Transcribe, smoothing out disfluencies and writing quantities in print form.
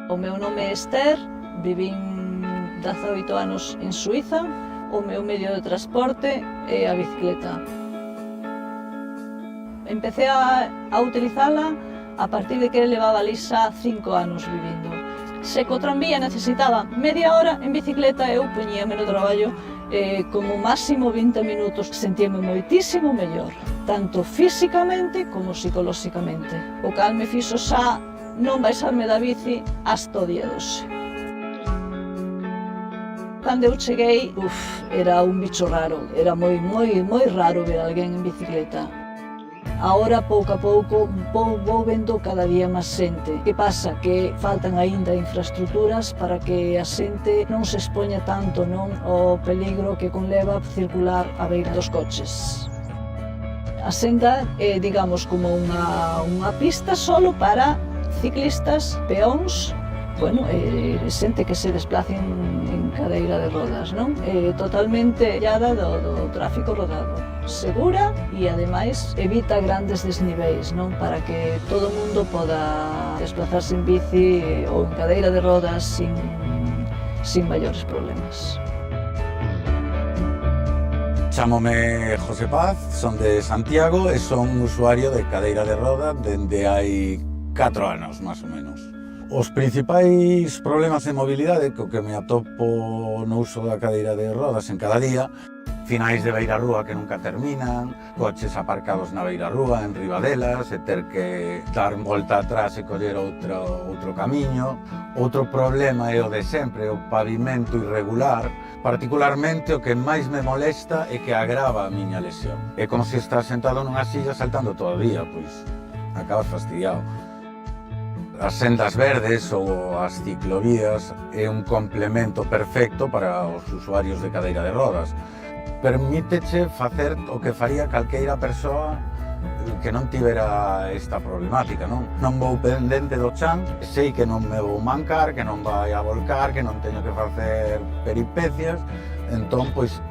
O meu nome é Esther, vivín 18 anos en Suiza. O meu medio de transporte é a bicicleta. Empecé a utilizala a partir de que levaba ali xa 5 anos vivindo. Se co tranvía necesitaba media hora en bicicleta, eu poñíame no traballo como máximo 20 minutos. Sentíame moitísimo mellor, tanto físicamente como psicolóxicamente. O cal me fixo xa non baixarme da bici hasta o día 12. Cando eu cheguei, era un bicho raro, era moi raro ver alguén en bicicleta. Agora, pouco a pouco, vou vendo cada día máis xente. Que pasa? Que faltan aínda infraestructuras para que a xente non se expoña tanto ao peligro que conleva circular a beira dos coches. A senda é, digamos, como unha pista solo para ciclistas, peóns, xente que se desplaza en cadeira de rodas, non? Totalmente illada do tráfico rodado. Segura e, ademais, evita grandes desniveis, non? Para que todo o mundo poda desplazarse en bici ou en cadeira de rodas sin maiores problemas. Chámome José Paz, son de Santiago e son usuario de cadeira de rodas dende hai 4 anos, máis ou menos. Os principais problemas de mobilidade co que me atopo no uso da cadeira de rodas en cada día: finais de beirarrúa que nunca terminan, coches aparcados na beirarrúa, en riba delas, e ter que dar volta atrás e coller outro camiño. Outro problema é o de sempre, o pavimento irregular. Particularmente o que máis me molesta é que agrava a miña lesión. É como se estás sentado nunha silla saltando todo o día, pois acabas fastidiado. As sendas verdes ou as ciclovías é un complemento perfecto para os usuarios de cadeira de rodas. Permíteche facer o que faría calqueira persoa que non tivera esta problemática, non? Non vou pendente do chan, sei que non me vou mancar, que non vai a volcar, que non teño que facer peripecias, entón, pois,